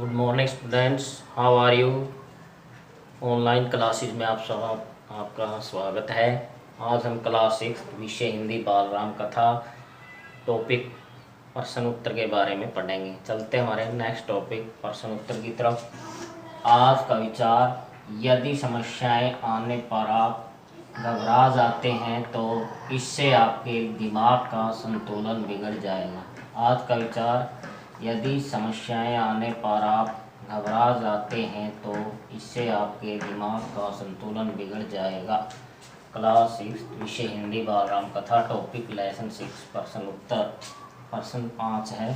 Good morning students, how are you. Online classes में आप सब आपका स्वागत है। आज हम क्लास 6 विषय हिंदी बाल राम कथा टॉपिक प्रश्न उत्तर के बारे में पढ़ेंगे। चलते हमारे नेक्स्ट टॉपिक प्रश्न उत्तर की तरफ। आज का विचार, यदि समस्याएं आने पर आप घबरा जाते हैं तो इससे आपके दिमाग का संतुलन बिगड़ जाएगा। आज का विचार, यदि समस्याएं आने पर आप घबरा जाते हैं तो इससे आपके दिमाग का संतुलन बिगड़ जाएगा। क्लास 6 विषय हिंदी बाल राम कथा टॉपिक लेसन 6 प्रश्न उत्तर। प्रश्न 5 है,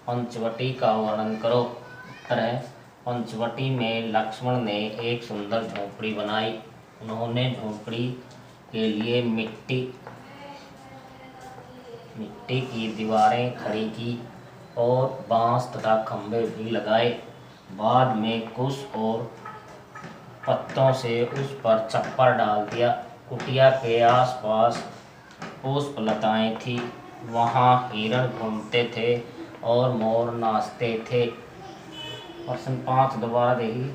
पंचवटी का वर्णन करो। उत्तर है, पंचवटी में लक्ष्मण ने एक सुंदर झोपड़ी बनाई। उन्होंने झोपड़ी के लिए मिट्टी की दीवारें खड़ी की और बांस तथा खंभे भी लगाए। बाद में कुश और पत्तों से उस पर छप्पर डाल दिया। कुटिया के आसपास पुष्पलताएं थी। वहाँ हिरण घूमते थे और मोर नाचते थे। प्रश्न 5 दोबारा देखिए,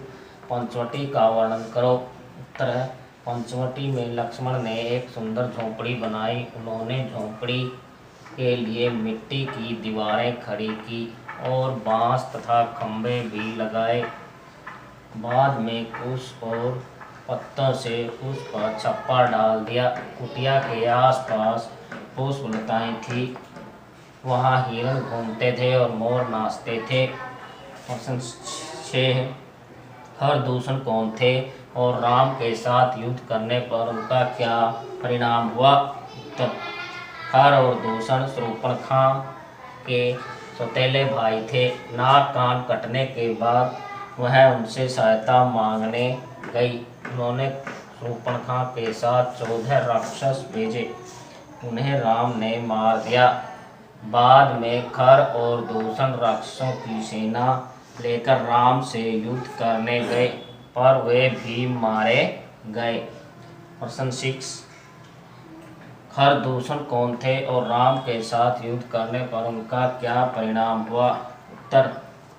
पंचवटी का वर्णन करो। उत्तर है, पंचवटी में लक्ष्मण ने एक सुंदर झोपड़ी बनाई। उन्होंने झोपड़ी के लिए मिट्टी की दीवारें खड़ी की और बांस तथा खंभे भी लगाए। बाद में कुश और पत्तों से उस पर छप्पर डाल दिया। कुटिया के आसपास पुष्पलताएं थी। वहाँ हिरण घूमते थे और मोर नाचते थे। प्रश्न 6, हरदूषण कौन थे और राम के साथ युद्ध करने पर उनका क्या परिणाम हुआ। उत्तर, हर और दूषण शूर्पणखा के सौतेले भाई थे। नाक कान कटने के बाद वह उनसे सहायता मांगने गई। उन्होंने शूर्पणखा के साथ 14 राक्षस भेजे। उन्हें राम ने मार दिया। बाद में खर और दूषण राक्षसों की सेना लेकर राम से युद्ध करने गए, पर वे भी मारे गए। प्रश्न 6, खरदूषण कौन थे और राम के साथ युद्ध करने पर उनका क्या परिणाम हुआ। उत्तर,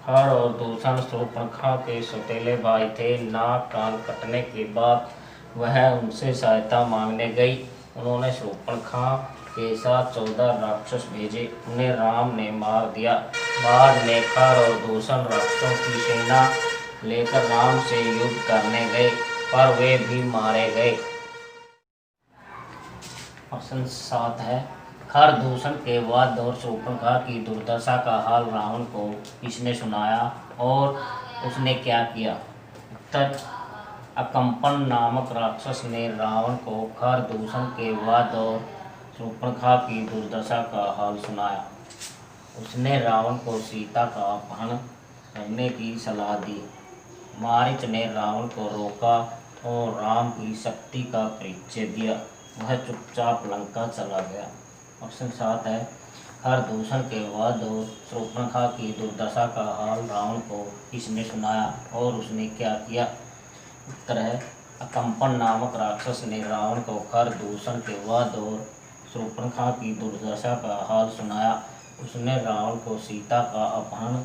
खर और दूषण शूर्पणखा के सौतेले भाई थे। नाक कान कटने के बाद वह उनसे सहायता मांगने गई। उन्होंने शूर्पणखा के साथ 14 राक्षस भेजे। उन्हें राम ने मार दिया। बाद में खर और दूषण राक्षसों की सेना लेकर राम से युद्ध करने गए, पर वे भी मारे गए। प्रश्न 7 है, खरदूषण के बाद और शूर्पणखा की दुर्दशा का हाल रावण को किसने सुनाया और उसने क्या किया। उत्तर, अकंपन नामक राक्षस ने रावण को खरदूषण के बाद और शूर्पणखा की दुर्दशा का हाल सुनाया। उसने रावण को सीता का अपहरण करने की सलाह दी। मारीच ने रावण को रोका और राम की शक्ति का परिचय दिया। वह चुपचाप लंका चला गया। प्रश्न 7 है, खरदूषण के बाद और शूर्पणखा की दुर्दशा का हाल रावण को किसने सुनाया और उसने क्या किया। उत्तर है, अकंपन नामक राक्षस ने रावण को खरदूषण के बाद और शूर्पणखा की दुर्दशा का हाल सुनाया। उसने रावण को सीता का अपहरण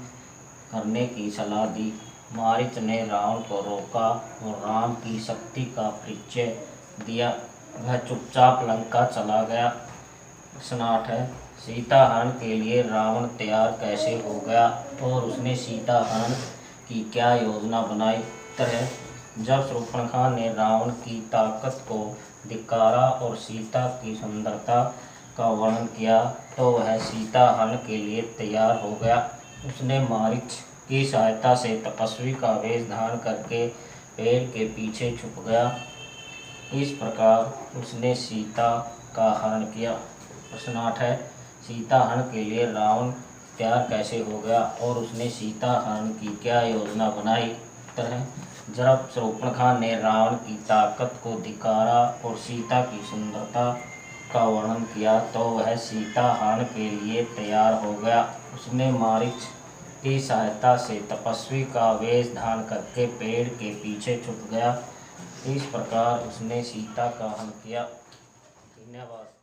करने की सलाह दी। मारीच ने रावण को रोका और राम की शक्ति का परिचय दिया। वह चुपचाप लंका चला गया। प्रश्न 8 है, सीता हरण के लिए रावण तैयार कैसे हो गया और उसने सीता हरण की क्या योजना बनाई। उत्तर है, जब शूर्पणखा ने रावण की ताकत को धिक्कारा और सीता की सुंदरता का वर्णन किया तो वह सीता हरण के लिए तैयार हो गया। उसने मारीच की सहायता से तपस्वी का वेश धारण करके पेड़ के पीछे छुप गया। इस प्रकार उसने सीता का हरण किया। प्रश्न 8 है, सीता हरण के लिए रावण तैयार कैसे हो गया और उसने सीता हरण की क्या योजना बनाई। उत्तर है, जब शूर्पणखा ने रावण की ताकत को धिक्कारा और सीता की सुंदरता का वर्णन किया तो वह सीता हरण के लिए तैयार हो गया। उसने मारीच की सहायता से तपस्वी का वेश धारण करके पेड़ के पीछे छुप गया। इस प्रकार उसने सीता का हरण किया। धन्यवाद।